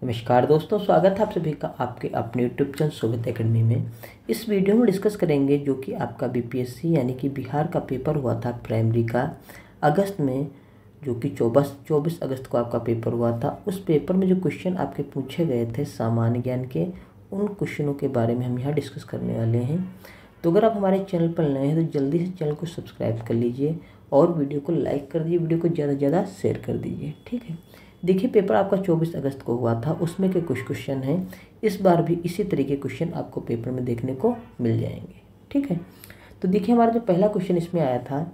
नमस्कार दोस्तों, स्वागत है आप सभी का आपके अपने यूट्यूब चैनल शोभित एकेडमी में। इस वीडियो में डिस्कस करेंगे जो कि आपका बीपीएससी यानी कि बिहार का पेपर हुआ था प्राइमरी का अगस्त में, जो कि 24 अगस्त को आपका पेपर हुआ था। उस पेपर में जो क्वेश्चन आपके पूछे गए थे सामान्य ज्ञान के, उन क्वेश्चनों के बारे में हम यहाँ डिस्कस करने वाले हैं। तो अगर आप हमारे चैनल पर नए हैं तो जल्दी से चैनल को सब्सक्राइब कर लीजिए और वीडियो को लाइक कर दीजिए, वीडियो को ज़्यादा से ज़्यादा शेयर कर दीजिए। ठीक है, देखिए पेपर आपका 24 अगस्त को हुआ था, उसमें के कुछ क्वेश्चन हैं। इस बार भी इसी तरीके क्वेश्चन आपको पेपर में देखने को मिल जाएंगे। ठीक है, तो देखिए हमारा जो पहला क्वेश्चन इसमें आया था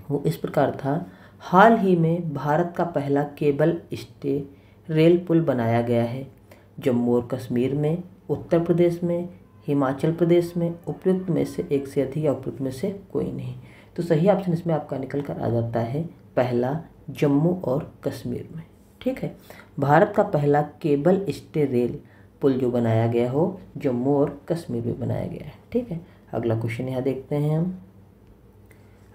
वो इस प्रकार था। हाल ही में भारत का पहला केबल स्टे रेल पुल बनाया गया है। जम्मू और कश्मीर में, उत्तर प्रदेश में, हिमाचल प्रदेश में उपयुक्त में से एक से अधिक या उपयुक्त में से कोई नहीं। तो सही ऑप्शन इसमें आपका निकल कर आ जाता है पहला, जम्मू और कश्मीर में। ठीक है, भारत का पहला केबल स्टे रेल पुल जो बनाया गया हो जम्मू और कश्मीर में बनाया गया है। ठीक है, अगला क्वेश्चन यहाँ देखते हैं हम।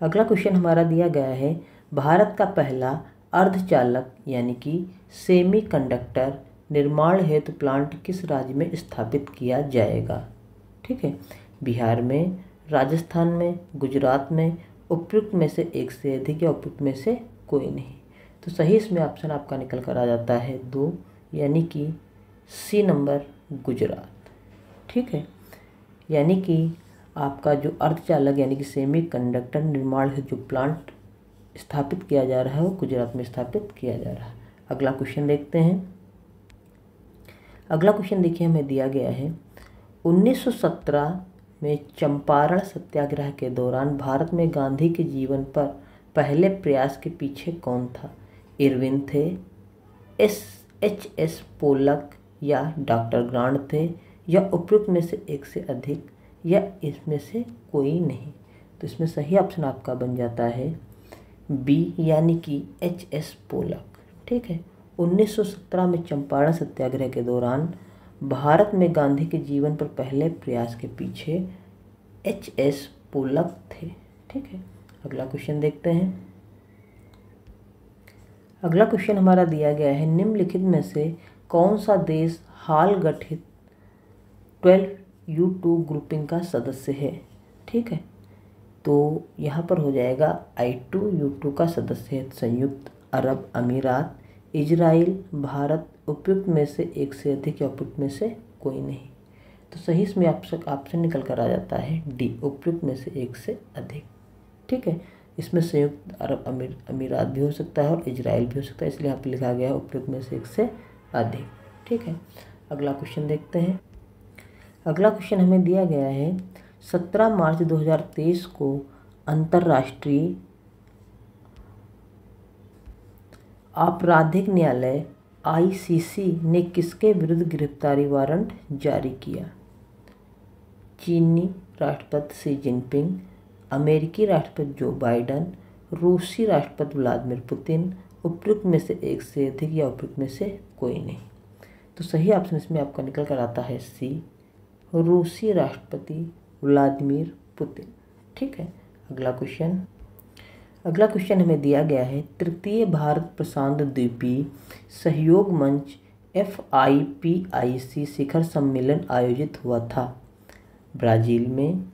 अगला क्वेश्चन हमारा दिया गया है, भारत का पहला अर्धचालक यानी कि सेमी कंडक्टर निर्माण हेतु प्लांट किस राज्य में स्थापित किया जाएगा। ठीक है, बिहार में, राजस्थान में, गुजरात में, उपयुक्त में से एक से अधिक या उपयुक्त में से कोई नहीं। तो सही इसमें ऑप्शन आपका निकल कर आ जाता है 2, यानी कि सी नंबर, गुजरात। ठीक है, यानी कि आपका जो अर्धचालक यानी कि सेमी कंडक्टर निर्माण है जो प्लांट स्थापित किया जा रहा है वो गुजरात में स्थापित किया जा रहा है। अगला क्वेश्चन देखते हैं। अगला क्वेश्चन देखिए हमें दिया गया है, 1917 में चंपारण सत्याग्रह के दौरान भारत में गांधी के जीवन पर पहले प्रयास के पीछे कौन था। इरविन थे, एच.एस. पोलक या डॉक्टर ग्रांट थे, या उपयुक्त में से एक से अधिक या इसमें से कोई नहीं। तो इसमें सही ऑप्शन आपका बन जाता है बी, यानी कि एच.एस. पोलक। ठीक है, 1917 में चंपारण सत्याग्रह के दौरान भारत में गांधी के जीवन पर पहले प्रयास के पीछे एच.एस. पोलक थे। ठीक है, अगला क्वेश्चन देखते हैं। अगला क्वेश्चन हमारा दिया गया है, निम्नलिखित में से कौन सा देश हाल गठित 12U2 ग्रुपिंग का सदस्य है। ठीक है, तो यहाँ पर हो जाएगा I2U2 का सदस्य है संयुक्त अरब अमीरात, इजराइल, भारत, उपयुक्त में से एक से अधिक या उपयुक्त में से कोई नहीं। तो सही इसमें ऑप्शन निकल कर आ जाता है डी, उपयुक्त में से एक से अधिक। ठीक है, इसमें संयुक्त अरब अमीरात भी हो सकता है और इजराइल भी हो सकता है, इसलिए यहाँ पे लिखा गया है उपयुक्त में से एक से अधिक। ठीक है, अगला क्वेश्चन देखते हैं। अगला क्वेश्चन हमें दिया गया है, 17 मार्च 2023 को अंतर्राष्ट्रीय आपराधिक न्यायालय ICC ने किसके विरुद्ध गिरफ्तारी वारंट जारी किया। चीनी राष्ट्रपति शी जिनपिंग, अमेरिकी राष्ट्रपति जो बाइडन, रूसी राष्ट्रपति व्लादिमीर पुतिन, उपयुक्त में से एक से अधिक या उपयुक्त में से कोई नहीं। तो सही ऑप्शन इसमें आपका निकल कर आता है सी, रूसी राष्ट्रपति व्लादिमीर पुतिन। ठीक है, अगला क्वेश्चन हमें दिया गया है, तृतीय भारत प्रशांत द्वीपीय सहयोग मंच FIPIC शिखर सम्मेलन आयोजित हुआ था। ब्राज़ील में,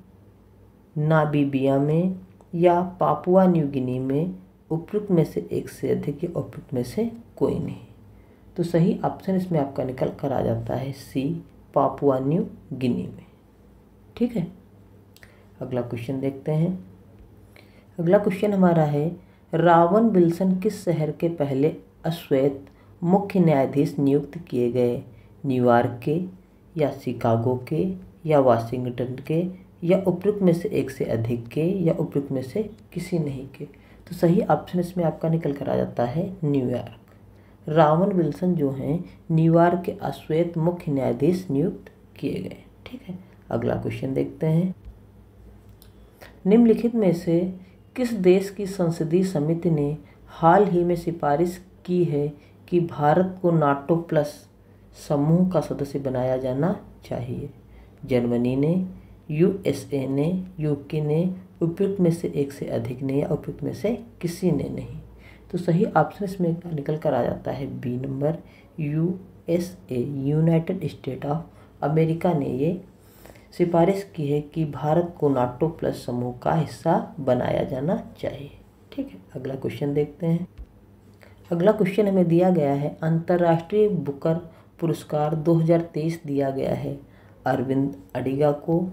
नामीबिया में या पापुआ न्यू गिनी में, उपयुक्त में से एक से अधिक या उपयुक्त में से कोई नहीं। तो सही ऑप्शन इसमें आपका निकल कर आ जाता है सी, पापुआ न्यू गिनी में। ठीक है, अगला क्वेश्चन देखते हैं। अगला क्वेश्चन हमारा है, रावन विल्सन किस शहर के पहले अश्वेत मुख्य न्यायाधीश नियुक्त किए गए। न्यूयॉर्क के, या शिकागो के, या वाशिंगटन के, या उपयुक्त में से एक से अधिक के, या उपयुक्त में से किसी नहीं के। तो सही ऑप्शन इसमें आपका निकल कर आ जाता है न्यूयॉर्क। रावन विल्सन जो हैं न्यूयॉर्क के अश्वेत मुख्य न्यायाधीश नियुक्त किए गए। ठीक है, अगला क्वेश्चन देखते हैं। निम्नलिखित में से किस देश की संसदीय समिति ने हाल ही में सिफारिश की है कि भारत को नाटो प्लस समूह का सदस्य बनाया जाना चाहिए। जर्मनी ने, USA ने, UK ने, उपयुक्त में से एक से अधिक ने, या उपयुक्त में से किसी ने नहीं। तो सही ऑप्शन इसमें निकल कर आ जाता है B number, USA United State of America ने ये सिफारिश की है कि भारत को नाटो प्लस समूह का हिस्सा बनाया जाना चाहिए। ठीक है, अगला क्वेश्चन देखते हैं। अगला क्वेश्चन हमें दिया गया है, अंतर्राष्ट्रीय बुकर पुरस्कार 2023 दिया गया है अरविंद अडिगा को,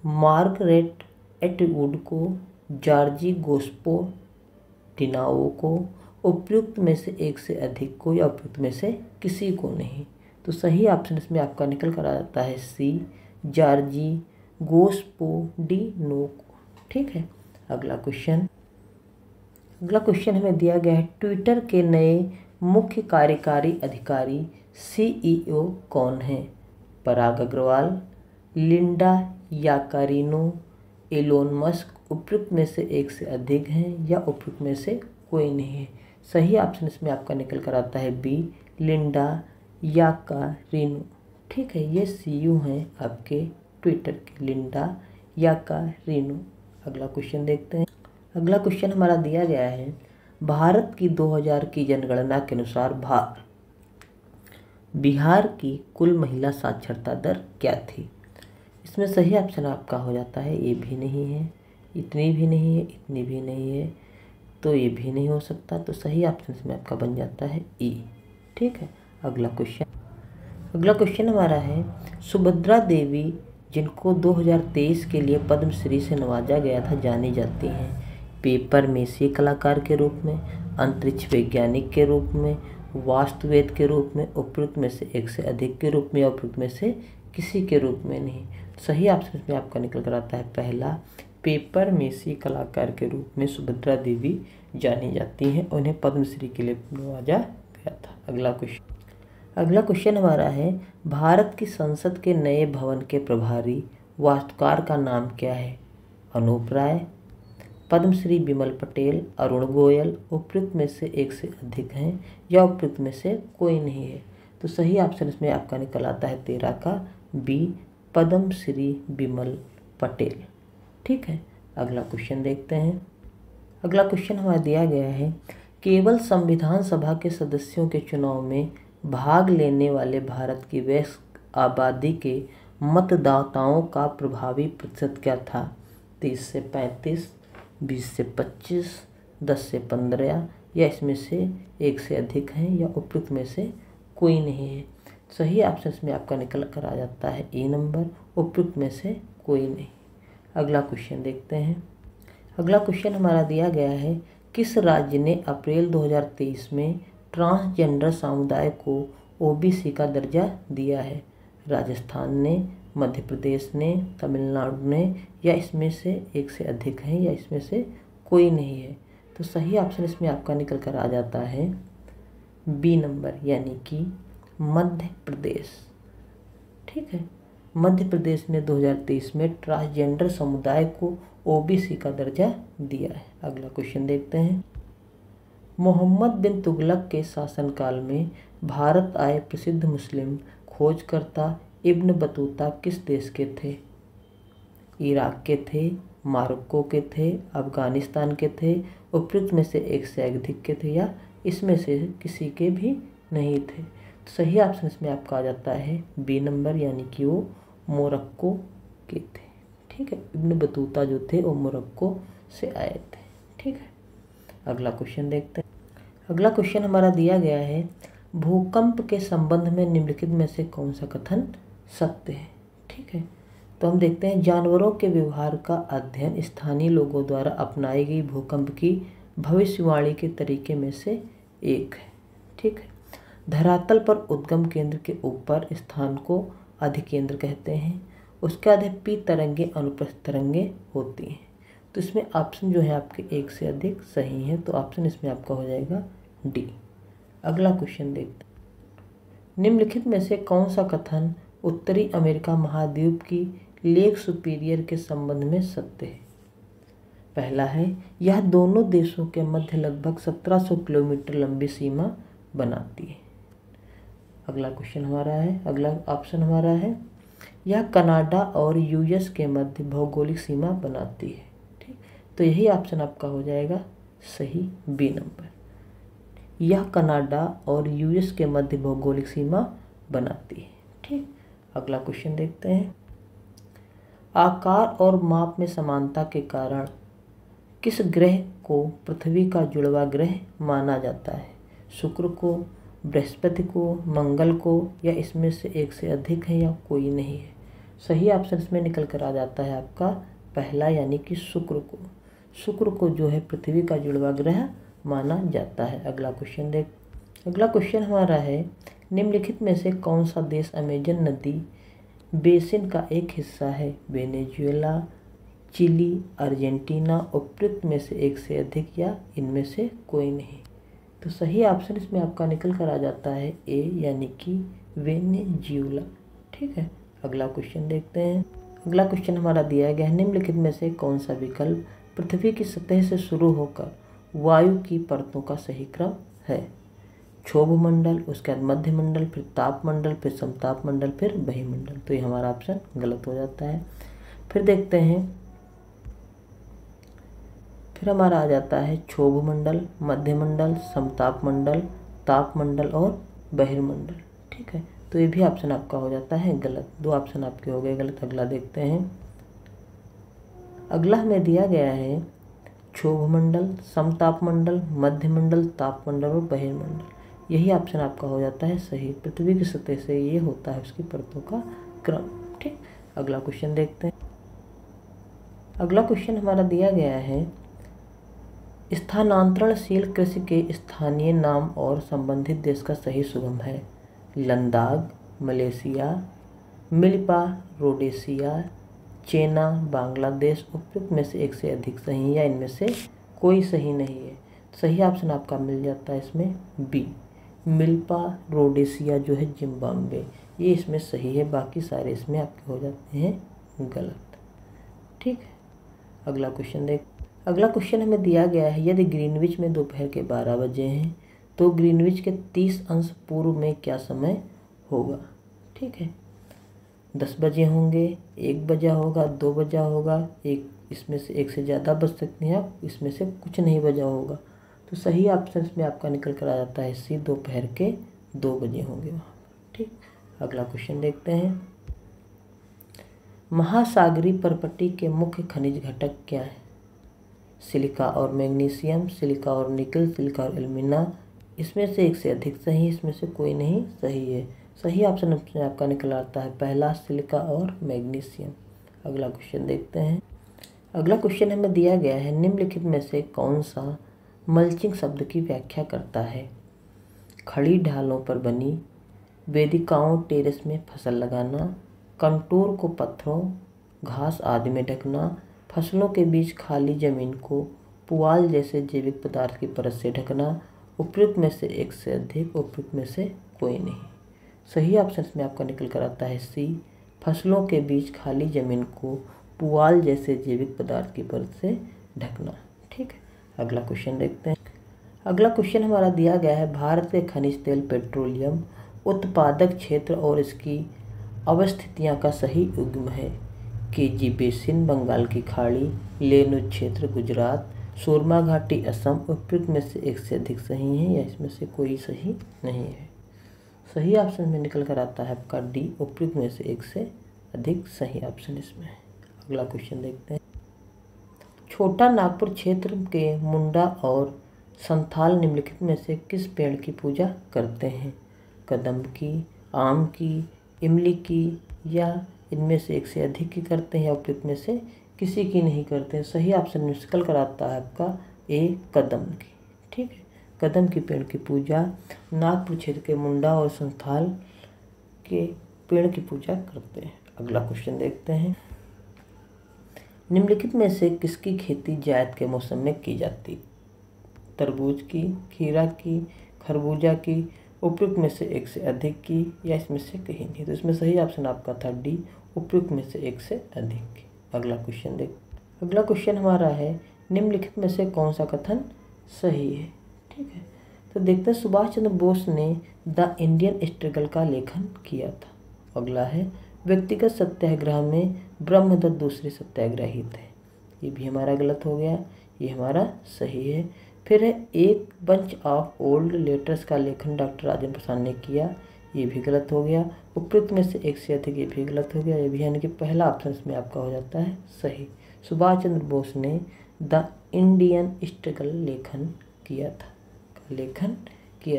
मार्गरेट एटवुड को, जॉर्जी गोस्पोटिनाओ को, उपयुक्त में से एक से अधिक को या उपयुक्त में से किसी को नहीं। तो सही ऑप्शन इसमें आपका निकल कर आता है सी, जॉर्जी गोस्पोटिनाओ को। ठीक है, अगला क्वेश्चन हमें दिया गया है, ट्विटर के नए मुख्य कार्यकारी अधिकारी CEO कौन है? Parag Agrawal, Linda Yaccarino, Elon Musk, उपयुक्त में से एक से अधिक हैं या उपयुक्त में से कोई नहीं है। सही ऑप्शन इसमें आपका निकल कर आता है बी, लिंडा याकारिनो। ठीक है, ये CEO हैं आपके ट्विटर के, लिंडा याकारिनो। अगला क्वेश्चन देखते हैं। अगला क्वेश्चन हमारा दिया गया है, भारत की 2000 की जनगणना के अनुसार बिहार की कुल महिला साक्षरता दर क्या थी? इसमें सही ऑप्शन आपका हो जाता है ये भी नहीं है, इतनी भी नहीं है, इतनी भी नहीं है, तो ये भी नहीं हो सकता। तो सही ऑप्शन इसमें आपका बन जाता है ई। ठीक है, अगला क्वेश्चन हमारा है, सुभद्रा देवी जिनको 2023 के लिए पद्मश्री से नवाजा गया था जानी जाती हैं पेपर में से कलाकार के रूप में, अंतरिक्ष वैज्ञानिक के रूप में, वास्तुवेद के रूप में, उपयुक्त में से एक से अधिक के रूप में या उपयुक्त में से किसी के रूप में नहीं। सही ऑप्शन में आपका निकल कर आता है पहला, पेपर में से कलाकार के रूप में सुभद्रा देवी जानी जाती हैं, उन्हें पद्मश्री के लिए नवाजा गया था। अगला क्वेश्चन हमारा है, भारत की संसद के नए भवन के प्रभारी वास्तुकार का नाम क्या है? अनूप राय, पद्मश्री बिमल पटेल, अरुण गोयल, उपयुक्त में से एक से अधिक हैं या उपयुक्त में से कोई नहीं है। तो सही ऑप्शन इसमें आपका निकल आता है 13 का बी, पद्मश्री बिमल पटेल। ठीक है, अगला क्वेश्चन देखते हैं। अगला क्वेश्चन हमारा दिया गया है, केवल संविधान सभा के सदस्यों के चुनाव में भाग लेने वाले भारत की वयस्क आबादी के मतदाताओं का प्रभावी प्रतिशत क्या था? 30 से 35, 20 से 25, 10 से 15 या इसमें से एक से अधिक हैं या उपयुक्त में से कोई नहीं है। सही ऑप्शन में आपका निकल कर आ जाता है ए नंबर, उपयुक्त में से कोई नहीं। अगला क्वेश्चन देखते हैं। अगला क्वेश्चन हमारा दिया गया है, किस राज्य ने अप्रैल 2023 में ट्रांसजेंडर समुदाय को OBC का दर्जा दिया है? राजस्थान ने, मध्य प्रदेश ने, तमिलनाडु ने या इसमें से एक से अधिक हैं या इसमें से कोई नहीं है। तो सही ऑप्शन इसमें आपका निकल कर आ जाता है बी नंबर, यानी कि मध्य प्रदेश। ठीक है, मध्य प्रदेश ने 2023 में ट्रांसजेंडर समुदाय को OBC का दर्जा दिया है। अगला क्वेश्चन देखते हैं। मोहम्मद बिन तुगलक के शासनकाल में भारत आए प्रसिद्ध मुस्लिम खोजकर्ता इब्न बतूता किस देश के थे? इराक के थे, मोरक्को के थे, अफगानिस्तान के थे, उपयुक्त में से एक से अधिक के थे या इसमें से किसी के भी नहीं थे। तो सही ऑप्शन इसमें आपका आ जाता है बी नंबर, यानी कि वो मोरक्को के थे। ठीक है, इब्न बतूता जो थे वो मोरक्को से आए थे। ठीक है, अगला क्वेश्चन देखते हैं। अगला क्वेश्चन हमारा दिया गया है, भूकंप के संबंध में निम्नलिखित में से कौन सा कथन सत्य है? ठीक है, तो हम देखते हैं, जानवरों के व्यवहार का अध्ययन स्थानीय लोगों द्वारा अपनाई गई भूकंप की भविष्यवाणी के तरीके में से एक है। ठीक है, धरातल पर उद्गम केंद्र के ऊपर स्थान को अधिकेंद्र कहते हैं, उसके आधे पी तरंगे अनुप्रस्थ तरंगे होती हैं। तो इसमें ऑप्शन जो है आपके एक से अधिक सही है, तो ऑप्शन इसमें आपका हो जाएगा डी। अगला क्वेश्चन देखते हैं, निम्नलिखित में से कौन सा कथन उत्तरी अमेरिका महाद्वीप की लेक सुपीरियर के संबंध में सत्य है? पहला है, यह दोनों देशों के मध्य लगभग 1700 किलोमीटर लंबी सीमा बनाती है। अगला क्वेश्चन हमारा है, अगला ऑप्शन हमारा है, यह कनाडा और US के मध्य भौगोलिक सीमा बनाती है। ठीक, तो यही ऑप्शन आपका हो जाएगा सही बी नंबर। यह कनाडा और यूएस के मध्य भौगोलिक सीमा बनाती है। ठीक, अगला क्वेश्चन देखते हैं। आकार और माप में समानता के कारण किस ग्रह को पृथ्वी का जुड़वा ग्रह माना जाता है? शुक्र को, बृहस्पति को, मंगल को, या इसमें से एक से अधिक है या कोई नहीं है? सही ऑप्शन इसमें निकल कर आ जाता है आपका पहला, यानी कि शुक्र को। शुक्र को जो है पृथ्वी का जुड़वा ग्रह माना जाता है। अगला क्वेश्चन हमारा है, निम्नलिखित में से कौन सा देश अमेजन नदी बेसिन का एक हिस्सा है? वेनेजुएला, चिली, अर्जेंटीना, उपयुक्त में से एक से अधिक या इनमें से कोई नहीं? तो सही ऑप्शन इसमें आपका निकल कर आ जाता है ए, यानी कि वेनेजुएला। ठीक है, अगला क्वेश्चन देखते हैं। अगला क्वेश्चन हमारा दिया गया है, निम्नलिखित में से कौन सा विकल्प पृथ्वी की सतह से शुरू होकर वायु की परतों का सही क्रम है? क्षोभमंडल, उसके बाद मध्यमंडल, फिर तापमंडल, फिर समतापमंडल, फिर बहिमंडल। तो ये हमारा ऑप्शन गलत हो जाता है। फिर देखते हैं, फिर हमारा आ जाता है क्षोभमंडल, मध्यमंडल, समतापमंडल, तापमंडल और बहिर्मंडल। ठीक है, तो ये भी ऑप्शन आपका हो जाता है गलत। दो ऑप्शन आपके हो गए गलत। अगला देखते हैं। अगला हमें दिया गया है क्षोभमंडल, समतापमंडल, मध्यमंडल, तापमंडल और बहिर्मंडल। यही ऑप्शन आपका हो जाता है सही। पृथ्वी की सतह से ये होता है उसकी परतों का क्रम। ठीक, अगला क्वेश्चन देखते हैं। अगला क्वेश्चन हमारा दिया गया है, स्थानांतरणशील कृषि के स्थानीय नाम और संबंधित देश का सही सुगम है? लद्दाख, मलेशिया, मिल्पा, रोडेशिया, चेना, बांग्लादेश। उपयुक्त में से एक से अधिक सही या इनमें से कोई सही नहीं है? सही ऑप्शन आपका मिल जाता है इसमें बी, मिल्पा, रोडेशिया जो है जिम्बाब्वे, ये इसमें सही है। बाकी सारे इसमें आपके हो जाते हैं गलत। ठीक है, अगला क्वेश्चन हमें दिया गया है, यदि ग्रीनविच में दोपहर के 12 बजे हैं तो ग्रीनविच के 30 अंश पूर्व में क्या समय होगा? ठीक है, 10 बजे होंगे, 1 बजा होगा, 2 बजा होगा, एक इसमें से एक से ज़्यादा बज सकती हैं आप, इसमें से कुछ नहीं बजा होगा। तो सही ऑप्शन इसमें आपका निकल कर आ जाता है सी, दोपहर के 2 बजे होंगे वहाँ। ठीक, अगला क्वेश्चन देखते हैं। महासागरीय परपट्टी के मुख्य खनिज घटक क्या है? सिलिका और मैग्नीशियम, सिलिका और निकल, सिलिका और एल्यूमिना। इसमें से एक से अधिक सही, इसमें से कोई नहीं सही है। सही ऑप्शन आपका निकल आता है पहला, सिलिका और मैग्नीशियम। अगला क्वेश्चन देखते हैं। अगला क्वेश्चन हमें दिया गया है, निम्नलिखित में से कौन सा मल्चिंग शब्द की व्याख्या करता है? खड़ी ढालों पर बनी वेदिकाओं, टेरेस में फसल लगाना, कंटूर को पत्थरों, घास आदि में ढकना, फसलों के बीच खाली जमीन को पुआल जैसे जैविक पदार्थ की परत से ढकना। उपयुक्त में से एक से अधिक, उपयुक्त में से कोई नहीं। सही ऑप्शन में आपका निकल कर आता है सी, फसलों के बीच खाली जमीन को पुआल जैसे जैविक पदार्थ की परत से ढकना। ठीक है, अगला क्वेश्चन देखते हैं। अगला क्वेश्चन हमारा दिया गया है, भारत के खनिज तेल पेट्रोलियम उत्पादक क्षेत्र और इसकी अवस्थितियाँ का सही युग्म है? केजी बेसिन, बंगाल की खाड़ी, लेनु क्षेत्र गुजरात, सुरमा घाटी असम। उपयुक्त में से एक से अधिक सही है या इसमें से कोई सही नहीं है? सही ऑप्शन में निकल कर आता है आपका डी, उपयुक्त में से एक से अधिक सही ऑप्शन इसमें है। अगला क्वेश्चन देखते हैं। छोटा नागपुर क्षेत्र के मुंडा और संथाल निम्नलिखित में से किस पेड़ की पूजा करते हैं? कदम की, आम की, इमली की, या इनमें से एक से अधिक की करते हैं या उपयुक्त में से किसी की नहीं करते हैं? सही ऑप्शन निकल कर आता है आपका ए, कदम की। ठीक है, कदम की पेड़ की पूजा नागपुर क्षेत्र के मुंडा और संथाल के पेड़ की पूजा करते हैं। अगला क्वेश्चन देखते हैं। निम्नलिखित में से किसकी खेती जायद के मौसम में की जाती? तरबूज की, खीरा की, खरबूजा की। उपयुक्त में से एक से अधिक की या इसमें से कहीं नहीं? तो इसमें सही ऑप्शन आपका था डी, उपयुक्त में से एक से अधिक की। अगला क्वेश्चन हमारा है, निम्नलिखित में से कौन सा कथन सही है? ठीक है, तो देखते हैं। सुभाष चंद्र बोस ने द इंडियन स्ट्रगल का लेखन किया था। अगला है, व्यक्तिगत सत्याग्रह में ब्रह्मदत्त दूसरे सत्याग्रही थे। ये भी हमारा गलत हो गया, ये हमारा सही है। फिर है एक बंच ऑफ ओल्ड लेटर्स का लेखन डॉक्टर राजेंद्र प्रसाद ने किया, ये भी गलत हो गया। उपयुक्त में से एक से अधिक, ये भी गलत हो गया। ये भी यानी कि पहला ऑप्शन इसमें आपका हो जाता है सही। सुभाष चंद्र बोस ने द इंडियन स्ट्रगल लेखन किया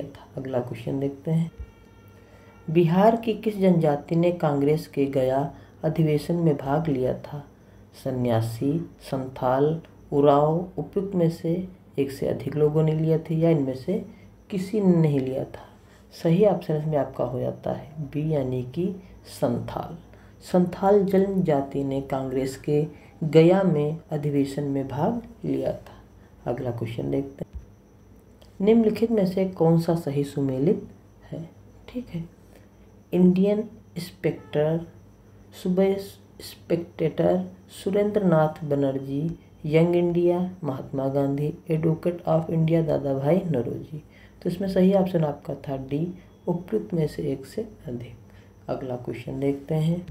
था। अगला क्वेश्चन देखते हैं। बिहार की किस जनजाति ने कांग्रेस के गया अधिवेशन में भाग लिया था? सन्यासी, संथाल, उराव। उपयुक्त में से एक से अधिक लोगों ने लिया था या इनमें से किसी ने नहीं लिया था? सही ऑप्शन इसमें आपका हो जाता है बी, यानी कि संथाल। संथाल जनजाति ने कांग्रेस के गया में अधिवेशन में भाग लिया था। अगला क्वेश्चन देखते हैं। निम्नलिखित में से कौन सा सही सुमेलित है? ठीक है, Indian Spectator, Surendra Nath Banerjee, young India, Mahatma Gandhi, advocate of India, दादा भाई नौरोजी। तो इसमें सही ऑप्शन आपका था डी, उपयुक्त में से एक से अधिक। अगला क्वेश्चन देखते हैं।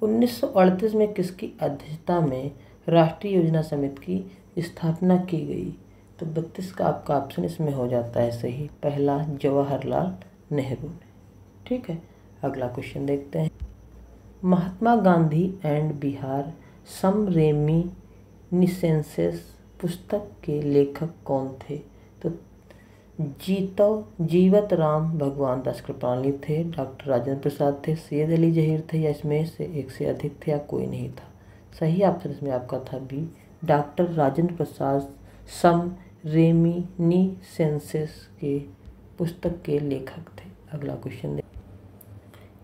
1938 में किसकी अध्यक्षता में राष्ट्रीय योजना समिति की स्थापना की गई? तो 32 का आपका ऑप्शन इसमें हो जाता है सही, पहला जवाहरलाल नेहरू ने। ठीक है, अगला क्वेश्चन देखते हैं। Mahatma Gandhi and Bihar some reminiscences पुस्तक के लेखक कौन थे? तो जीवत राम भगवान दास कृपलानी थे, डॉक्टर राजेंद्र प्रसाद थे, सैयद अली जहीर थे, या इसमें से एक से अधिक थे या कोई नहीं था? सही ऑप्शन इसमें आपका था बी, डॉक्टर राजेंद्र प्रसाद सम रेमिनिसेंसेस के पुस्तक के लेखक थे। अगला क्वेश्चन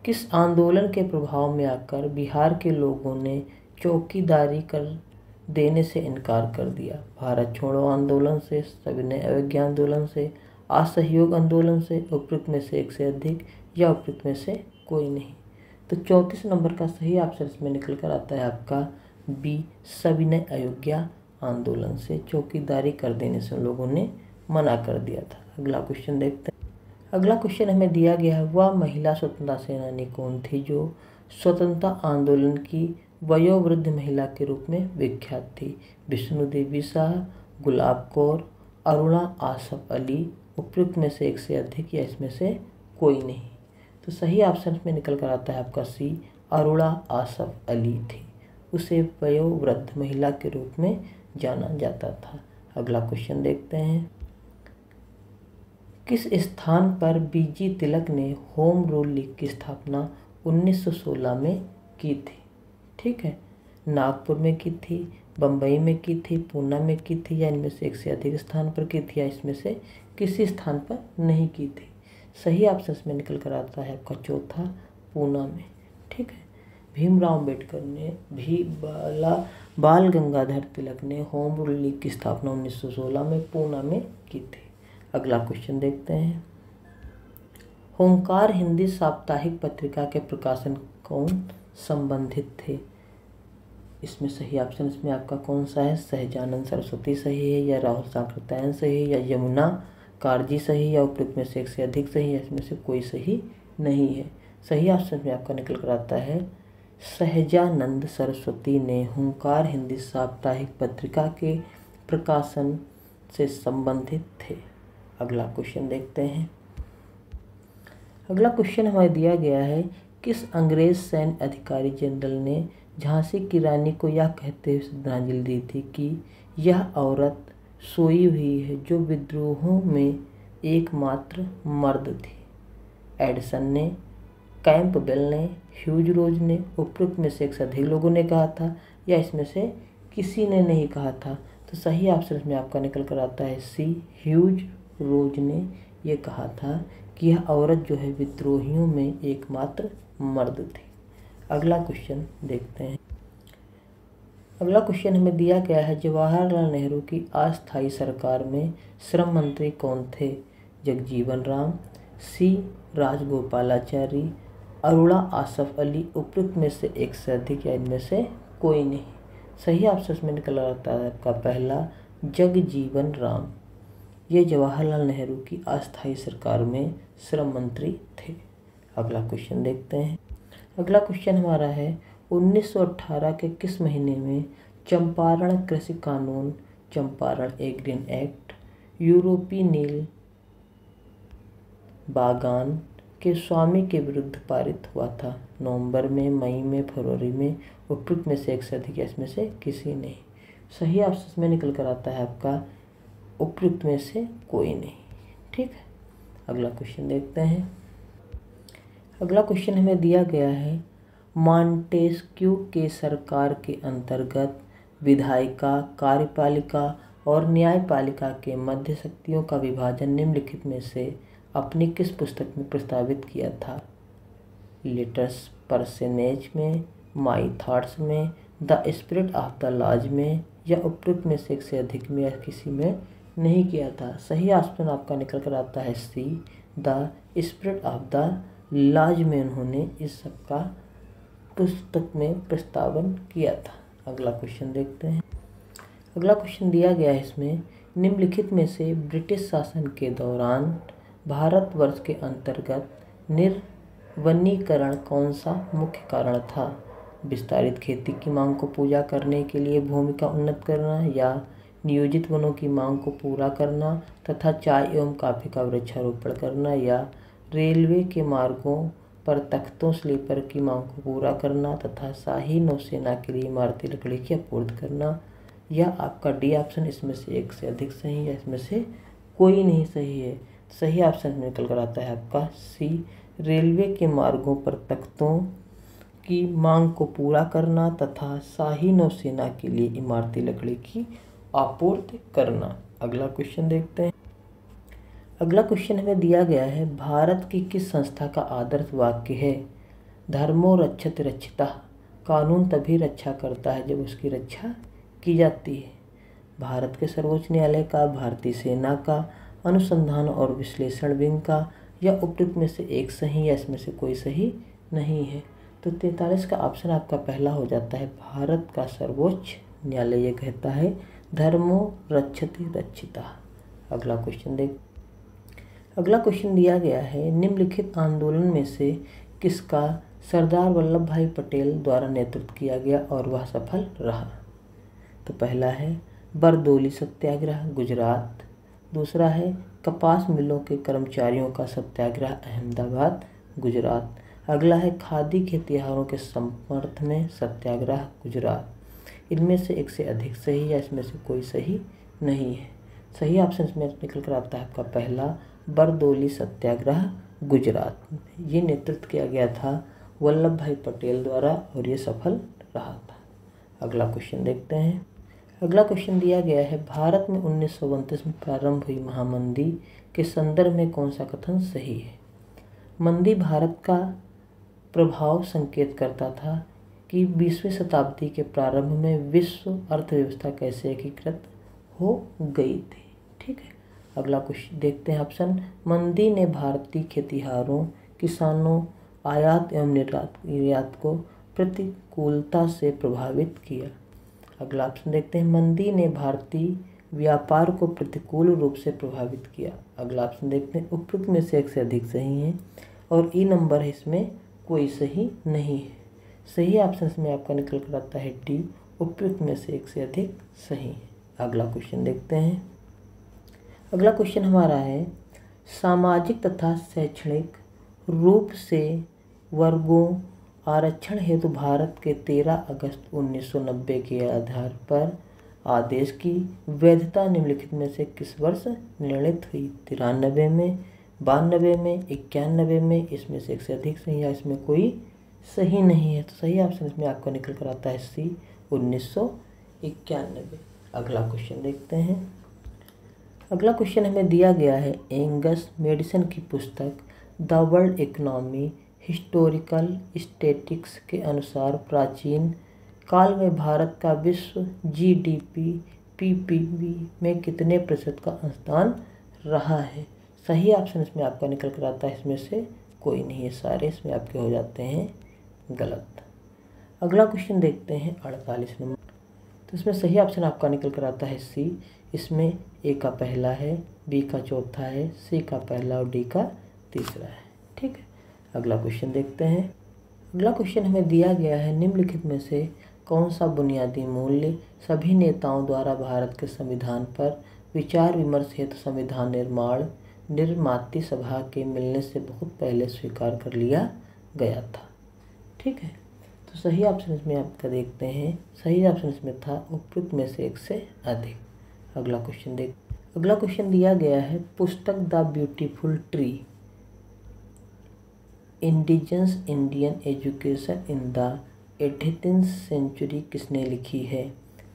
किस आंदोलन के प्रभाव में आकर बिहार के लोगों ने चौकीदारी कर देने से इनकार कर दिया? भारत छोड़ो आंदोलन से, सविनय अवज्ञा आंदोलन से, असहयोग आंदोलन से, उपयुक्त में से एक से अधिक या उपयुक्त में से कोई नहीं? तो 34 नंबर का सही ऑप्शन इसमें निकल कर आता है आपका बी, सविनय अवज्ञा आंदोलन से चौकीदारी कर देने से लोगों ने मना कर दिया था। अगला क्वेश्चन देखते हैं। अगला क्वेश्चन हमें दिया गया है, वह महिला स्वतंत्रता सेनानी कौन थी जो स्वतंत्रता आंदोलन की वयोवृद्ध महिला के रूप में विख्यात थी? विष्णु देवी शाह, गुलाब कौर, अरुणा आसफ अली, उपयुक्त में से एक से अधिक या इसमें से कोई नहीं? तो सही ऑप्शन में निकल कर आता है आपका सी, अरुणा आसफ अली थी। उसे वयोवृद्ध महिला के रूप में जाना जाता था। अगला क्वेश्चन देखते हैं। किस स्थान पर बीजी तिलक ने होम रूल लीग की स्थापना 1916 में की थी? ठीक है, नागपुर में की थी, बम्बई में की थी, पूना में की थी, या इनमें से एक से अधिक स्थान पर की थी, या इसमें से किसी स्थान पर नहीं की थी? सही ऑप्शन में निकल कर आता है आपका चौथा, पूना में। ठीक है, भीमराव अम्बेडकर ने भी बाल गंगाधर तिलक ने होम रूल लीग की स्थापना 1916 में पूना में की थी। अगला क्वेश्चन देखते हैं। होमकार हिंदी साप्ताहिक पत्रिका के प्रकाशन कौन संबंधित थे? इसमें सही ऑप्शन इसमें आपका कौन सा है? सहजानंद सरस्वती सही है, या राहुल साकृत्यायन सही है, या यमुना कारजी सही, या उपयुक्त में से एक से अधिक सही है, इसमें से कोई सही नहीं है? सही ऑप्शन में आपका निकल कर आता है सहजानंद सरस्वती ने होमकार हिंदी साप्ताहिक पत्रिका के प्रकाशन से संबंधित थे। अगला क्वेश्चन देखते हैं। अगला क्वेश्चन हमें दिया गया है, किस अंग्रेज सैन्य अधिकारी जनरल ने झांसी की रानी को यह कहते हुए श्रद्धांजलि दी थी कि यह औरत सोई हुई है जो विद्रोहों में एकमात्र मर्द थी? एडिसन ने, कैंपबेल ने, ह्यूज रोज ने, उपयुक्त में से एक से अधिक लोगों ने कहा था, या इसमें से किसी ने नहीं कहा था? तो सही ऑप्शन में आपका निकल कर आता है सी, ह्यूज रोज ने ये कहा था कि यह औरत जो है विद्रोहियों में एकमात्र मर्द थी। अगला क्वेश्चन देखते हैं। अगला क्वेश्चन हमें दिया गया है, जवाहरलाल नेहरू की अस्थायी सरकार में श्रम मंत्री कौन थे? जगजीवन राम, सी राजगोपालाचारी, अरुणा आसफ अली, उपयुक्त में से एक से अधिक या इनमें से कोई नहीं? सही ऑप्शन में निकल आता है आपका पहला, जगजीवन राम। ये जवाहरलाल नेहरू की अस्थायी सरकार में श्रम मंत्री थे। अगला क्वेश्चन देखते हैं। अगला क्वेश्चन हमारा है, 1918 के किस महीने में चंपारण कृषि कानून चंपारण एग्रीन एक्ट यूरोपीय नील बागान के स्वामी के विरुद्ध पारित हुआ था? नवंबर में, मई में, फरवरी में? उपयुक्त में से एक से अधिक, इसमें से किसी नहीं। सही ऑप्शन में निकल कर आता है आपका उपयुक्त में से कोई नहीं। ठीक है, अगला क्वेश्चन देखते हैं। अगला क्वेश्चन हमें दिया गया है, मॉन्टेस्क्यू के सरकार के अंतर्गत विधायिका, कार्यपालिका और न्यायपालिका के मध्य शक्तियों का विभाजन निम्नलिखित में से अपनी किस पुस्तक में प्रस्तावित किया था? लेटर्स पर्सनेज में, माई थॉट्स में, the spirit of the laws में, या उपयुक्त में से एक से अधिक में या किसी में नहीं किया था? सही ऑप्शन आपका निकल कर आता है see, the spirit of the laws में उन्होंने इस सब का पुस्तक में प्रस्तावन किया था। अगला क्वेश्चन देखते हैं। अगला क्वेश्चन दिया गया है इसमें, निम्नलिखित में से ब्रिटिश शासन के दौरान भारतवर्ष के अंतर्गत निर्वनीकरण कौन सा मुख्य कारण था? विस्तारित खेती की मांग को पूरा करने के लिए भूमि का उन्नत करना, या नियोजित वनों की मांग को पूरा करना तथा चाय एवं कॉफी का वृक्षारोपण करना, या रेलवे के मार्गों पर तख्तों स्लीपर की मांग को पूरा करना तथा शाही नौसेना के लिए इमारती लकड़ी की आपूर्ति करना, या आपका डी ऑप्शन इसमें से एक से अधिक सही है, इसमें से कोई नहीं सही है। सही ऑप्शन निकल कर आता है आपका सी, रेलवे के मार्गों पर तख्तों की मांग को पूरा करना तथा शाही नौसेना के लिए इमारती लकड़ी की आपूर्ति करना। अगला क्वेश्चन देखते हैं। अगला क्वेश्चन हमें दिया गया है, भारत की किस संस्था का आदर्श वाक्य है? धर्मो रक्षति रक्षितः, कानून तभी रक्षा करता है जब उसकी रक्षा की जाती है। भारत के सर्वोच्च न्यायालय का, भारतीय सेना का, अनुसंधान और विश्लेषण विंग का, या उपयुक्त में से एक सही या इसमें से कोई सही नहीं है? तो 43 का ऑप्शन आपका पहला हो जाता है। भारत का सर्वोच्च न्यायालय ये कहता है धर्मो रक्षति रक्षितः। अगला क्वेश्चन देख। अगला क्वेश्चन दिया गया है, निम्नलिखित आंदोलन में से किसका सरदार वल्लभ भाई पटेल द्वारा नेतृत्व किया गया और वह सफल रहा? तो पहला है बरदौली सत्याग्रह गुजरात, दूसरा है कपास मिलों के कर्मचारियों का सत्याग्रह अहमदाबाद गुजरात, अगला है खादी के त्योहारों के समर्थन में सत्याग्रह गुजरात। इनमें से एक से अधिक सही या इसमें से कोई सही नहीं है। सही ऑप्शन इसमें निकल कर आता है आपका पहला बरदौली सत्याग्रह गुजरात। ये नेतृत्व किया गया था वल्लभ भाई पटेल द्वारा और ये सफल रहा था। अगला क्वेश्चन देखते हैं। अगला क्वेश्चन दिया गया है, भारत में 1929 में प्रारंभ हुई महामंदी के संदर्भ में कौन सा कथन सही है? मंदी भारत का प्रभाव संकेत करता था कि 20वीं शताब्दी के प्रारंभ में विश्व अर्थव्यवस्था कैसे एकीकृत हो गई थी। ठीक है, अगला क्वेश्चन देखते हैं ऑप्शन। मंदी ने भारतीय खेतिहरों, किसानों, आयात एवं निर्यात को प्रतिकूलता से प्रभावित किया। अगला ऑप्शन देखते हैं, मंदी ने भारतीय व्यापार को प्रतिकूल रूप से प्रभावित किया। अगला ऑप्शन देखते हैं, उपयुक्त में से एक से अधिक सही है और ई नंबर है, इसमें कोई सही नहीं है। सही ऑप्शन इसमें आपका निकल कर आता है डी, उपयुक्त में से एक से अधिक सही है। अगला क्वेश्चन देखते हैं। अगला क्वेश्चन हमारा है, सामाजिक तथा शैक्षणिक रूप से वर्गों आरक्षण हेतु भारत के 13 अगस्त 1990 के आधार पर आदेश की वैधता निम्नलिखित में से किस वर्ष निर्णित हुई? 93 में, 92 में, 91 में, इसमें से एक से अधिक सही है, इसमें कोई सही नहीं है। तो सही ऑप्शन इसमें आपको निकल कर आता है सी, 1991। अगला क्वेश्चन देखते हैं। अगला क्वेश्चन हमें दिया गया है, एंगस मेडिसन की पुस्तक the world economy historical statistics के अनुसार प्राचीन काल में भारत का विश्व जीडीपी पीपीपी में कितने प्रतिशत का स्थान रहा है? सही ऑप्शन इसमें आपका निकल कर आता है, इसमें से कोई नहीं है, सारे इसमें आपके हो जाते हैं गलत। अगला क्वेश्चन देखते हैं 48 नंबर। तो इसमें सही ऑप्शन आपका निकल कर आता है सी, इसमें ए का पहला है, बी का चौथा है, सी का पहला और डी का तीसरा है। ठीक है, अगला क्वेश्चन देखते हैं। अगला क्वेश्चन हमें दिया गया है, निम्नलिखित में से कौन सा बुनियादी मूल्य सभी नेताओं द्वारा भारत के संविधान पर विचार विमर्श हेतु संविधान निर्माती सभा के मिलने से बहुत पहले स्वीकार कर लिया गया था? ठीक है, तो सही ऑप्शन इसमें आपका देखते हैं, सही ऑप्शन इसमें था उपयुक्त में से एक से अधिक। अगला क्वेश्चन दिया गया है, पुस्तक the beautiful tree indigenous Indian education in the 18th century किसने लिखी है?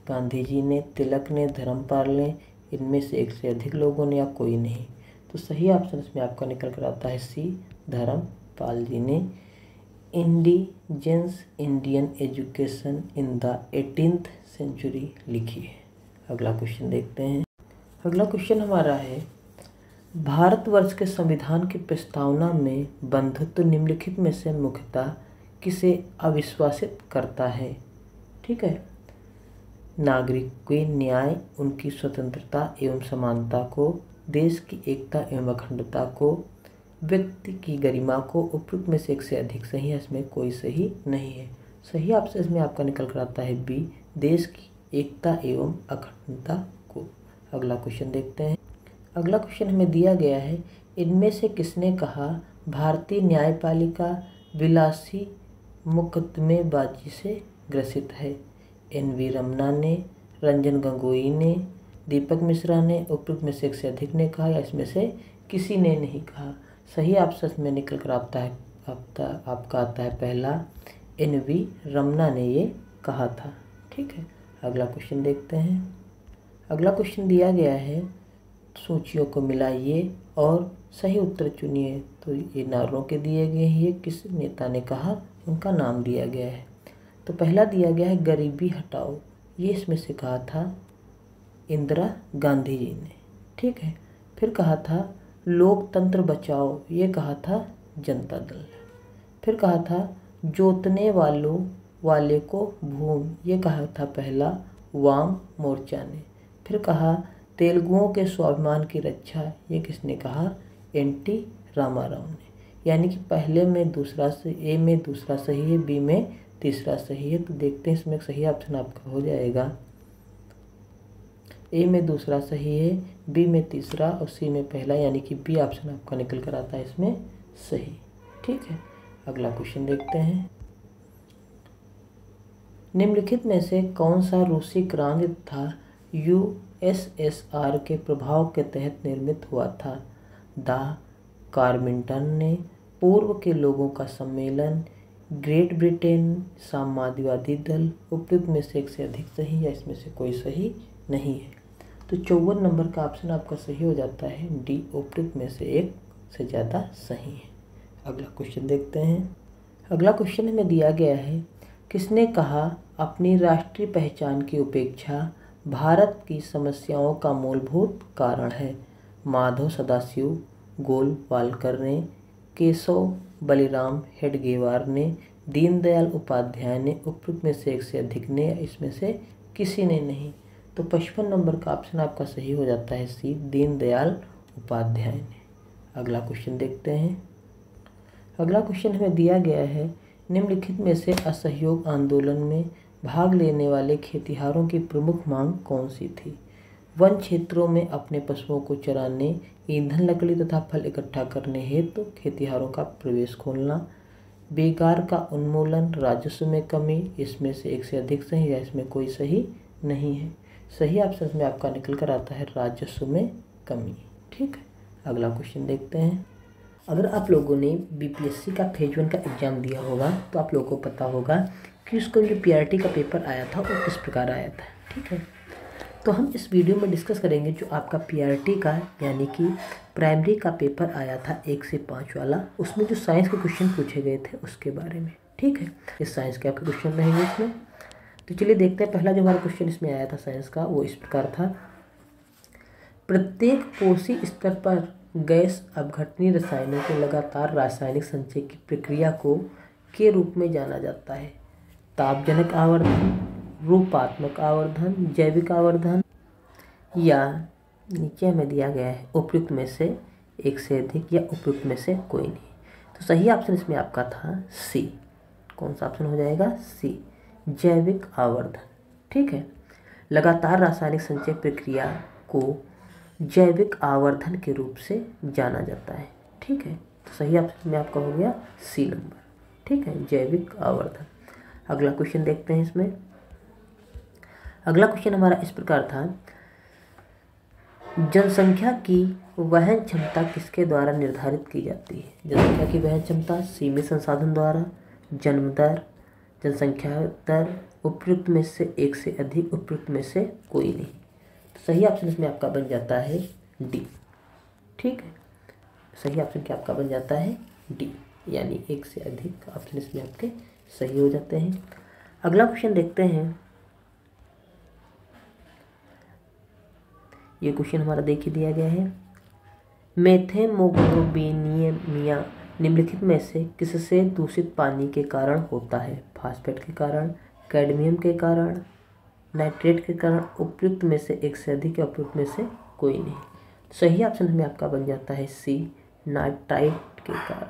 गांधी जी ने, तिलक ने, धर्मपाल ने, इनमें से एक से अधिक लोगों ने या कोई नहीं? तो सही ऑप्शन इसमें आपका निकल कर आता है सी, धर्मपाल जी ने indigenous Indian education in the 18th century लिखी है। अगला क्वेश्चन देखते हैं। अगला क्वेश्चन हमारा है, भारतवर्ष के संविधान की प्रस्तावना में बंधुत्व निम्नलिखित में से मुख्यतः किसे अविश्वासित करता है? ठीक है, नागरिक के न्याय, उनकी स्वतंत्रता एवं समानता को, देश की एकता एवं अखंडता को, व्यक्ति की गरिमा को, उपयुक्त में से एक से अधिक सही है, इसमें कोई सही नहीं है। सही ऑप्शन इसमें आपका निकल कर आता है बी, देश की एकता एवं अखंडता को। अगला क्वेश्चन देखते हैं। अगला क्वेश्चन हमें दिया गया है, इनमें से किसने कहा भारतीय न्यायपालिका विलासी मुकदमेबाजी से ग्रसित है? एन.वी. रमना ने, रंजन गोगोई ने, दीपक मिश्रा ने, उपयुक्त में से एक से अधिक ने कहा या इसमें से किसी ने नहीं कहा? सही ऑप्शन में निकल कर आपका आता है पहला, एन.वी. रमना ने ये कहा था। ठीक है, अगला क्वेश्चन देखते हैं। अगला क्वेश्चन दिया गया है, सूचियों को मिलाइए और सही उत्तर चुनिए। तो ये नारों के दिए गए हैं, ये किस नेता ने कहा, उनका नाम दिया गया है। तो पहला दिया गया है गरीबी हटाओ, ये इसमें से कहा था इंदिरा गांधी जी ने। ठीक है, फिर कहा था लोकतंत्र बचाओ, ये कहा था जनता दल ने। फिर कहा था जोतने वाले को भूमि, ये कहा था पहला वाम मोर्चा ने। फिर कहा तेलुगुओं के स्वाभिमान की रक्षा, ये किसने कहा, एन.टी. रामाराव ने। यानी कि पहले में दूसरा से, ए में दूसरा सही है, बी में तीसरा सही है। तो देखते हैं इसमें सही ऑप्शन आपका हो जाएगा, ए में दूसरा सही है, बी में तीसरा और सी में पहला, यानी कि बी ऑप्शन आपका निकल कर आता है इसमें सही। ठीक है, अगला क्वेश्चन देखते हैं। निम्नलिखित में से कौन सा रूसी क्रांति था यूएसएसआर के प्रभाव के तहत निर्मित हुआ था? द कार्मिंटन ने, पूर्व के लोगों का सम्मेलन, ग्रेट ब्रिटेन, साम्यवादी दल, उपयुक्त में से एक से अधिक सही या इसमें से कोई सही नहीं है। तो 54 नंबर का ऑप्शन आपका सही हो जाता है डी, उपयुक्त में से एक से ज़्यादा सही है। अगला क्वेश्चन देखते हैं। अगला क्वेश्चन हमें दिया गया है, किसने कहा अपनी राष्ट्रीय पहचान की उपेक्षा भारत की समस्याओं का मूलभूत कारण है? माधव सदाशिव गोलवालकर ने, केशव बलिराम हेडगेवार ने, दीनदयाल उपाध्याय ने, उपयुक्त में से एक से अधिक ने, इसमें से किसी ने नहीं। तो 55 नंबर का ऑप्शन आपका सही हो जाता है सी, दीनदयाल उपाध्याय ने। अगला क्वेश्चन देखते हैं। अगला क्वेश्चन हमें दिया गया है, निम्नलिखित में से असहयोग आंदोलन में भाग लेने वाले खेतिहरों की प्रमुख मांग कौन सी थी? वन क्षेत्रों में अपने पशुओं को चराने, ईंधन, लकड़ी तथा फल इकट्ठा करने हेतु खेतिहरों का प्रवेश खोलना, बेकार का उन्मूलन, राजस्व में कमी, इसमें से एक से अधिक सही है, इसमें कोई सही नहीं है। सही ऑप्शन में आपका निकल कर आता है राजस्व में कमी। ठीक है, अगला क्वेश्चन देखते हैं। अगर आप लोगों ने बीपीएससी का फेज 1 का एग्ज़ाम दिया होगा तो आप लोगों को पता होगा कि उसको जो पीआरटी का पेपर आया था वो किस प्रकार आया था। ठीक है, तो हम इस वीडियो में डिस्कस करेंगे जो आपका पीआरटी का यानी कि प्राइमरी का पेपर आया था 1 से 5 वाला, उसमें जो साइंस के क्वेश्चन पूछे गए थे उसके बारे में। ठीक है, इस साइंस के आपके क्वेश्चन रहेंगे इसमें। तो चलिए देखते हैं, पहला जो हमारा क्वेश्चन इसमें आया था साइंस का वो इस प्रकार था, प्रत्येक कोशी स्तर पर गैस अपघटनीय रसायनों के लगातार रासायनिक संचय की प्रक्रिया को के रूप में जाना जाता है? तापजनक आवर्धन, रूपात्मक आवर्धन, जैविक आवर्धन या नीचे में दिया गया है उपयुक्त में से एक से अधिक या उपयुक्त में से कोई नहीं। तो सही ऑप्शन इसमें आपका था सी। कौन सा ऑप्शन हो जाएगा? सी, जैविक आवर्धन। ठीक है, लगातार रासायनिक संचय प्रक्रिया को जैविक आवर्धन के रूप से जाना जाता है। ठीक है, तो सही ऑप्शन में आपका हो गया सी नंबर। ठीक है, जैविक आवर्धन। अगला क्वेश्चन देखते हैं इसमें। अगला क्वेश्चन हमारा इस प्रकार था, जनसंख्या की वहन क्षमता किसके द्वारा निर्धारित की जाती है? जनसंख्या की वहन क्षमता सीमित संसाधन द्वारा, जन्म दर, जनसंख्या दर, उपयुक्त में से एक से अधिक, उपयुक्त में से कोई नहीं। तो सही ऑप्शन इसमें आपका बन जाता है डी। ठीक है, सही ऑप्शन क्या आपका बन जाता है डी, यानी एक से अधिक ऑप्शन इसमें आपके सही हो जाते हैं। अगला क्वेश्चन देखते हैं। ये क्वेश्चन हमारा देख ही दिया गया है। मेथेमोग्लोबिनियमिया निम्नलिखित में से किससे दूषित पानी के कारण होता है? फास्फेट के कारण, कैडमियम के कारण, नाइट्रेट के कारण, उपयुक्त में से एक से अधिक या उपयुक्त में से कोई नहीं। सही ऑप्शन में आपका बन जाता है सी, नाइट्राइट के कारण।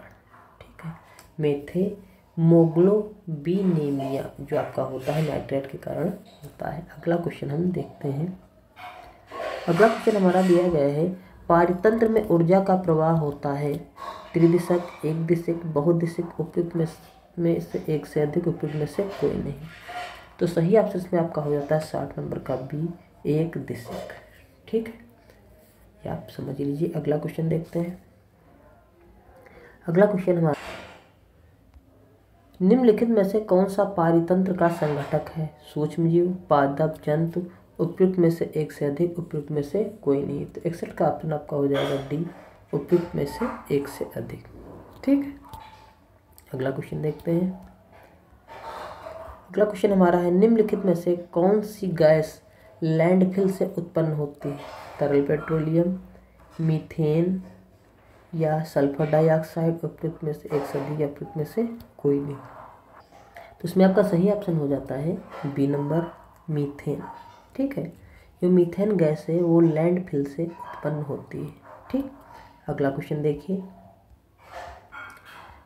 ठीक है, मेथेमोग्लोबिनेमिया जो आपका होता है नाइट्रेट के कारण होता है। अगला क्वेश्चन हम देखते हैं। अगला क्वेश्चन हमारा दिया गया है, पारतंत्र में ऊर्जा का प्रवाह होता है त्रिदिशक, एक दिशक, बहुदिशक, उपयुक्त में से एक से अधिक, उपयुक्त में से कोई नहीं। तो सही ऑप्शन में आपका हो जाता है 60 नंबर का बी, एक दिशक। ठीक है, ये आप समझ लीजिए। अगला क्वेश्चन देखते हैं। अगला क्वेश्चन हमारा, निम्नलिखित में से कौन सा पारतंत्र का संघटक है? सूक्ष्मजीव, पादप, जंतु, उपयुक्त में से एक से अधिक, उपयुक्त में से कोई नहीं। तो 61 का ऑप्शन आपका हो जाएगा डी, उपयुक्त में से एक से अधिक। ठीक है, अगला क्वेश्चन देखते हैं। अगला क्वेश्चन हमारा है, निम्नलिखित में से कौन सी गैस लैंडफिल से उत्पन्न होती है? तरल पेट्रोलियम, मीथेन या सल्फर डाइऑक्साइड, उपयुक्त में से एक से अधिक या उपयुक्त में से कोई नहीं। तो इसमें आपका सही ऑप्शन हो जाता है बी नंबर, मीथेन। ठीक है, जो मीथेन गैस है वो लैंडफिल से उत्पन्न होती है। ठीक, अगला क्वेश्चन देखिए।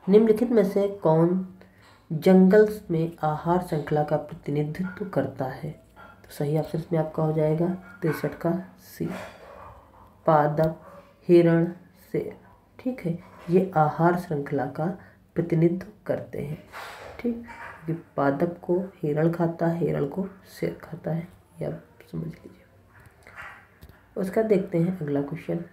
निम्नलिखित में से कौन जंगल में आहार श्रृंखला का प्रतिनिधित्व करता है? तो सही ऑप्शन में आपका हो जाएगा 63 का सी, पादप, हिरण, शेर। ठीक है, ये आहार श्रृंखला का प्रतिनिधित्व करते हैं। ठीक, कि पादप को हिरण खाता है, हिरण को शेर खाता है, ये आप समझ लीजिए। उसका देखते हैं अगला क्वेश्चन।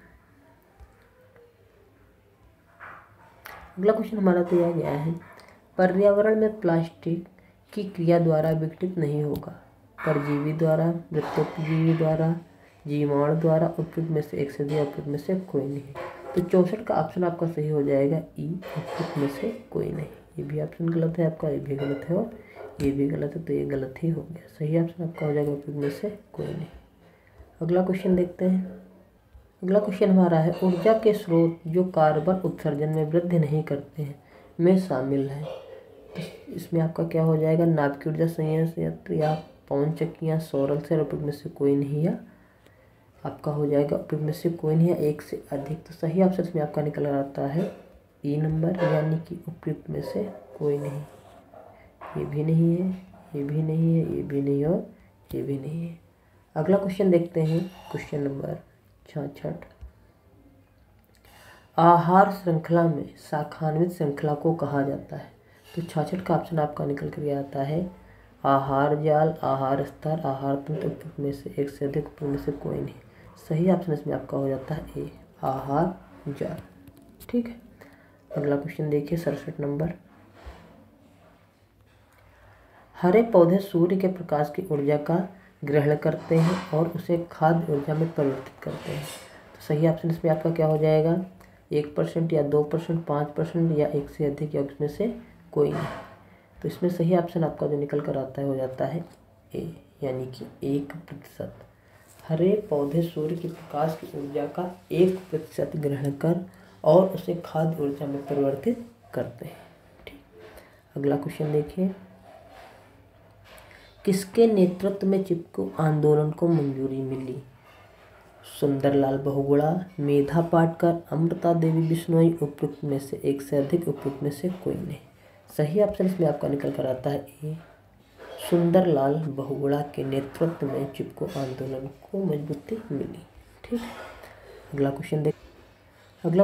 अगला क्वेश्चन हमारा दिया गया है, पर्यावरण में प्लास्टिक की क्रिया द्वारा विघटित नहीं होगा, परजीवी द्वारा, मृत्युपजीवी द्वारा, जीवाणु द्वारा, उपयुक्त में से एक से अधिक, उपयुक्त में से कोई नहीं। तो 64 का ऑप्शन आपका सही हो जाएगा ई, उपयुक्त में से कोई नहीं। ये भी ऑप्शन गलत है आपका, ये भी गलत है और ये भी गलत है, तो ये गलत ही हो गया। सही ऑप्शन आपका हो जाएगा उपयुक्त में से कोई नहीं। अगला क्वेश्चन देखते हैं। अगला क्वेश्चन हमारा है, ऊर्जा के स्रोत जो कार्बन उत्सर्जन में वृद्धि नहीं करते हैं में शामिल है। इसमें आपका क्या हो जाएगा, नाभिकीय ऊर्जा संयंत्र या पवन चक्कियाँ, सौर सेल, उपयुक्त में से कोई नहीं, या आपका हो जाएगा उपयुक्त में से कोई नहीं या एक से अधिक। तो सही ऑप्शन में आपका निकल आता है ई नंबर, यानी कि उपयुक्त में से कोई नहीं। ये भी नहीं है, ये भी नहीं है, ये भी नहीं और ये भी नहीं है। अगला क्वेश्चन देखते हैं, क्वेश्चन नंबर 66। आहार श्रृंखला में शाखान्वित श्रृंखला को कहा जाता है। तो 66 का ऑप्शन आपका निकल कर आता है आहार जाल, आहार स्तर, आहार तंत्र, उपयुक्त में से एक से अधिक, उपयुक्त में से कोई नहीं। सही ऑप्शन इसमें आपका हो जाता है ए, आहार जाल। ठीक है, अगला क्वेश्चन देखिए 67 नंबर। हरे पौधे सूर्य के प्रकाश की ऊर्जा का ग्रहण करते हैं और उसे खाद्य ऊर्जा में परिवर्तित करते हैं। तो सही ऑप्शन इसमें आपका क्या हो जाएगा, 1% या 2%, 5% या एक से अधिक, या उसमें से कोई नहीं। तो इसमें सही ऑप्शन आपका जो निकल कर आता है हो जाता है ए, यानी कि 1%। हरे पौधे सूर्य के प्रकाश की ऊर्जा का 1% ग्रहण कर और उसे खाद्य ऊर्जा में परिवर्तित करते हैं। ठीक, अगला क्वेश्चन देखिए। किसके नेतृत्व में चिपको आंदोलन को मंजूरी मिली? सुंदरलाल बहुगुणा, मेधा पाटकर, अमृता देवी बिश्नोई, उपयुक्त में से एक से अधिक, उपयुक्त में से कोई नहीं। सही ऑप्शन इसमें आपका निकल कर आता है ए, सुंदरलाल बहुगुणा के नेतृत्व में चिपको आंदोलन को मजबूती मिली। ठीक है, अगला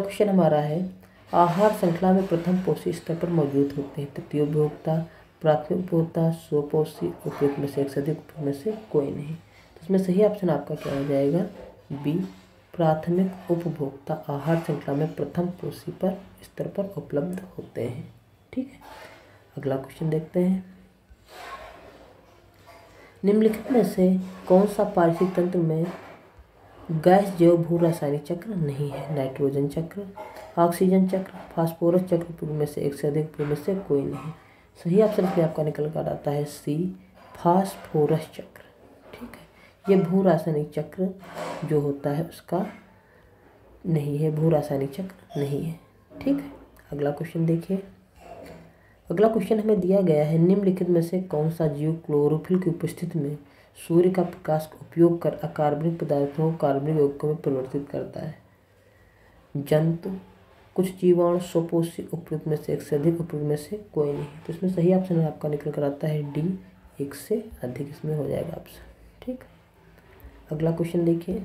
क्वेश्चन हमारा है, आहार श्रृंखला में प्रथम पोषी स्तर पर मौजूद होते हैं तृतीय उपभोक्ता, प्राथमिक उपभोक्ता, स्वपोषी, उपयुक्त में से एक से अधिक, उपयुक्त में से कोई नहीं। तो इसमें सही ऑप्शन आपका क्या हो जाएगा, बी, प्राथमिक उपभोक्ता आहार श्रृंखला में प्रथम पोषी पर स्तर पर उपलब्ध होते हैं। ठीक है, अगला क्वेश्चन देखते हैं, निम्नलिखित में से कौन सा पारिस्थितिक तंत्र में गैस जैव भू रासायनिक चक्र नहीं है, नाइट्रोजन चक्र, ऑक्सीजन चक्र, फास्फोरस चक्र, उपयुक्त में से एक से अधिक, उपयुक्त में से कोई नहीं। सही ऑप्शन इसमें आपका निकल कर आता है सी, फास्फोरस चक्र। ठीक है, ये भू रासायनिक चक्र जो होता है उसका नहीं है, भू रासायनिक चक्र नहीं है। ठीक है, अगला क्वेश्चन देखिए, अगला क्वेश्चन हमें दिया गया है, निम्नलिखित में से कौन सा जीव क्लोरोफिल की उपस्थिति में सूर्य का प्रकाश का उपयोग कर अकार्बनिक पदार्थों को कार्बनिक यौगिकों में परिवर्तित करता है, जंतु, कुछ जीवाणु, स्वपोषी, उपयुक्त में से एक से अधिक, उपयुक्त में से कोई नहीं। तो इसमें सही ऑप्शन आपका निकल कर आता है डी, एक से अधिक इसमें हो जाएगा ऑप्शन। ठीक, अगला क्वेश्चन देखिए,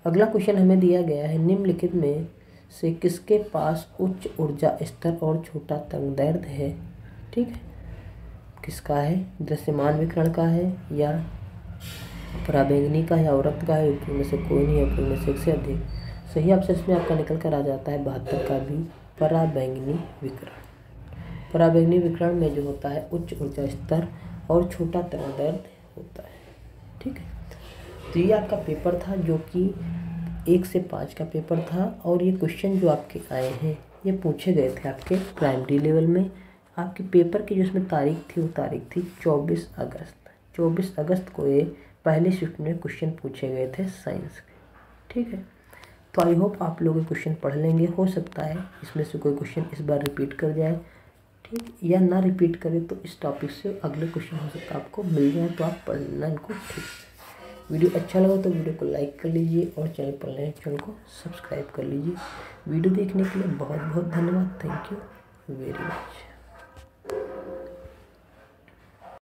अगला क्वेश्चन हमें दिया गया है, निम्नलिखित में से किसके पास उच्च ऊर्जा स्तर और छोटा तरंगदैर्घ्य है। ठीक है, किसका है, दृश्यमान विकिरण का है या पराबैंगनी का या अवरक्त का है, उपयुक्त में से कोई नहीं, उपयुक्त में से एक से अधिक। सही ऑप्शन इसमें आपका निकल कर आ जाता है 72 का भी, पराबैंगनी विकिरण। पराबैंगनी विकिरण में जो होता है उच्च ऊर्जा स्तर और छोटा तरंगदैर्घ्य होता है। ठीक है, तो ये आपका पेपर था जो कि 1 से 5 का पेपर था, और ये क्वेश्चन जो आपके आए हैं ये पूछे गए थे आपके प्राइमरी लेवल में। आपके पेपर की जो इसमें तारीख थी वो तारीख थी 24 अगस्त। 24 अगस्त को ये पहले शिफ्ट में क्वेश्चन पूछे गए थे साइंस के। ठीक है, तो आई होप आप लोग क्वेश्चन पढ़ लेंगे, हो सकता है इसमें से कोई क्वेश्चन इस बार रिपीट कर जाए, ठीक, या ना रिपीट करे तो इस टॉपिक से अगले क्वेश्चन हो सकता है आपको मिल जाए, तो आप पढ़ लेना इनको ठीक से। वीडियो अच्छा लगा तो वीडियो को लाइक कर लीजिए और चैनल पर नए चैनल को सब्सक्राइब कर लीजिए। वीडियो देखने के लिए बहुत बहुत धन्यवाद। Thank you very much.